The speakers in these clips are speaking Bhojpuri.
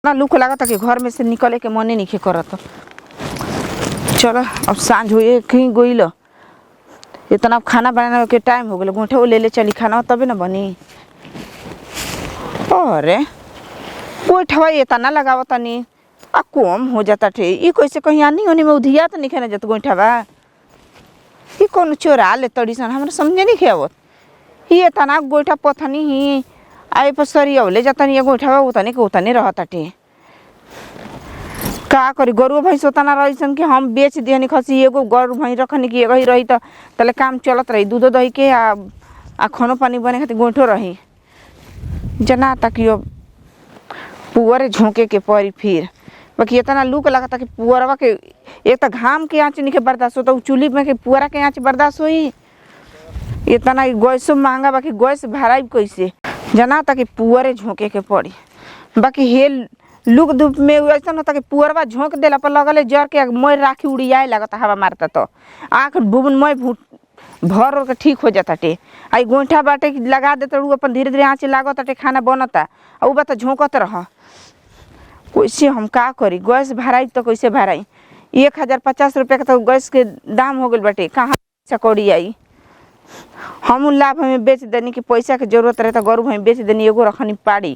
ना लूक लागता कि घर में से निकले के मने नहीं करत। चलो अब सांझ हुई कहीं गोइल इतना खाना बनाने के टाइम हो गया गोठे वो ले चली खाना तबे ना बनी। अरे गोठवा इतना लगाव तनी आ कम हो जाता थे ये कैसे कहीं आनी होनी में उधिया तो नहीं खाना जाता गोठवा ये कौन चोरा ले तड़ी सन हमरा समझे नहीं आवत। ये इतना गोठा पथनी ही आई पर सरिया ले जाता नहीं गोठवा उतने के उतने रहता टे का करी गरु भैंस उतना रही सन कि हम बेच दिहनी खसी एगो गरु भैंस रखनी कि एगो ही रही तो तले काम चलत रही दूधो दही के आ खानो पानी बने खातिर गोठो रही जना तक यो पुअरे झोंके के पड़ी फिर बाकी इतना लूक लगता कि पुअरवा के एक तो घाम के आँच नहीं के बर्दाश्त होता चूल्ही में के पुअरा के आँच बर्दाश्त होई इतना गैसो महंगा बाकी गैस भराई कैसे जना तक कि पुअरे झोंके के पड़ी बाकी हे लुक धूप में ऐसा होता कि पुअरवा झोंक देला पर लगल जर के मोर राखी उड़ियाए लगता हवा मारता तो आँख बुबन मोय भर और के ठीक हो जाता टे आई गोइठा बाटे लगा देते अपन धीरे धीरे आँच लागत टे खाना बनता आ उ बात झोंकत रह कैसे हम का करी गैस भराई तो कैसे भराई 1050 रुपये का तो गैस के दाम हो गई बाटे कहाँ चकौड़ी आई हम लाभ हमें बेच देनी कि पैसा के जरूरत रहे तो गरु हमें बेच देनी एगो रखनी पाड़ी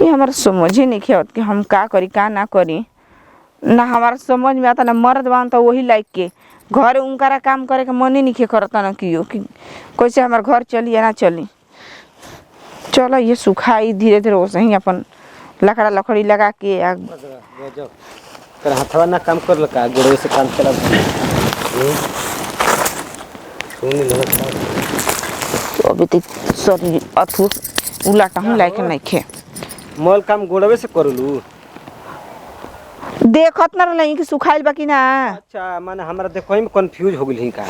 ये हमारा समझ ही नहीं आवत कि हम का करी का ना करी ना हमारा समझ में आता ना मर्द बान तो वही लाइक के घर उनकारा काम करे के मन ही नहीं करता ना कि कैसे हमारे घर चली या ना चली। चलो ये सुखाई धीरे धीरे वैसे ही अपन लकड़ा लकड़ी लगा के हाथवा ना काम कर लका गोड़े से काम चला तो अभी तक सॉरी अथु उलाटा हूं लाइक नहीं खे मोल काम गोड़वे से करलू देखत ना रही कि सुखाइल बाकी ना। अच्छा माने हमरा देखो में कंफ्यूज हो गेल का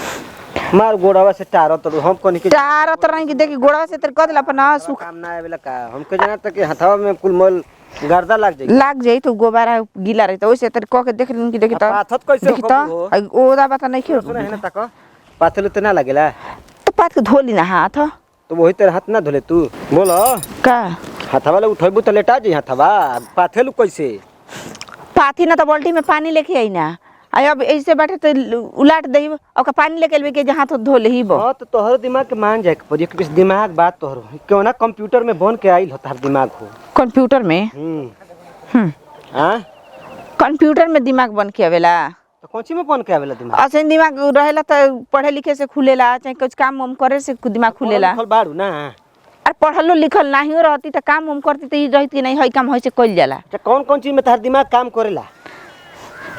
मार गोड़वा से टारो तो हम कोनी के टारो तो नहीं कि देखी गोड़वा से तेरे कदला पर ना सुख काम ना आवेला का हमके जाना त कि हाथवा में कुल मोल गर्दा लाग जाई तो गोबारा गीला रही तो वैसे तेरे क के देख रही कि देखी तो पाथत कैसे देखी तो ओदा बात नहीं खे सुना है ना तक पाथल तो ना लागेला तो पात के धोली ना हाथ तो वही तेरे हाथ ना धोले तू बोलो का हाथवा ले उठैबू त लेटा जी हाथवा पाथेलू कैसे पाथी ना तो बाल्टी में पानी लेके आई ना आई अब ऐसे बैठे तो उलाट दई और का पानी लेके के जहां तो धो लेही बो। हां तो तोहर दिमाग के मान जाए पर एक दिमाग बात तोहर क्यों ना कंप्यूटर में बन के आइल हो तार दिमाग हो कंप्यूटर में हां कंप्यूटर में दिमाग बन के आवेला तो कौन में बन के आवेला दिमाग अच्छा दिमाग रहेला तो पढ़े लिखे से खुलेला चाहे कुछ काम हम करे से दिमाग खुलेला बाड़ू ना अरे पढ़लो लिखल नहीं रहती तो काम हम करती तो ये रहती नहीं है काम होइसे कइल जाला। कौन चीज में तार दिमाग काम करेला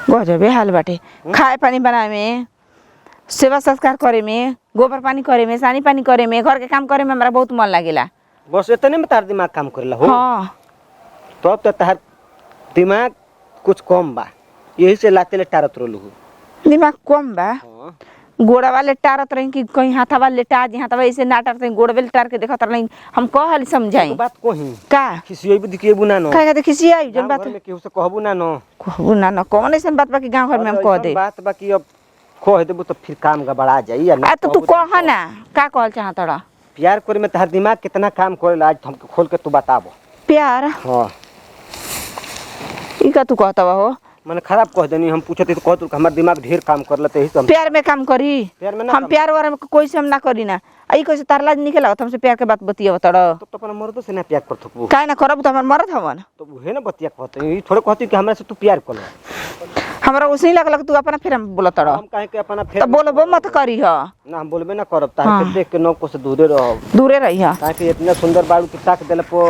गजबे हाल बाटे खाए पानी बनाए में सेवा संस्कार करे में गोबर पानी करे में सानी पानी करे में घर के काम करे में हमरा बहुत मन लागेला बस इतने में तार दिमाग काम करेला हो। हां तो अब तो तार दिमाग कुछ कम बा यही से लाते ले टारत रोलू दिमाग कम बा गोड़ा वाले टारत रही कि कहीं हाथवा लेटा जी हाथवा ऐसे नाटक रही गोड़ वाले टार के देखत रही हम कहल समझाई बात कोही का खिसियै बुद्धि के बुना नो काहे खिसी आई जन बात में केहू से कहबू ना नो कहबू ना न कौन ऐसन बात बाकी गांव घर में हम कह दे बात बाकी अब कह देबू तो फिर काम गड़बड़ा जाई या ना तो तू कह ना का कहल चाहतड़ा प्यार करे में तार दिमाग कितना काम करेला आज हमके खोल के तू बताबो प्यार हां ई का तू कहतवा हो मैंने खराब कह देनी हम पूछते तो कहतू कि हमार दिमाग ढेर काम कर लेते ही प्यार में काम करी प्यार में ना हम प्यार वार में कोई से हम ना करी ना आई कैसे तारला निकला हमसे प्यार के बात बतिया तड़ तो अपना मर्द से ना प्यार करत हो काहे ना करब तो हमर मरद हवन तो उहे ना बतिया कहते थोड़े कहती कि हमरा से तू प्यार कर हमरा उसे ही लगल तू अपना फिर हम बोलत तड़ हम काहे के अपना तो बोलबो मत करी ह ना हम बोलबे ना करब ताके देख के नौ को से दूरे रहो दूरे रही ह ताकि इतना सुंदर बाड़ू के ताक देले पो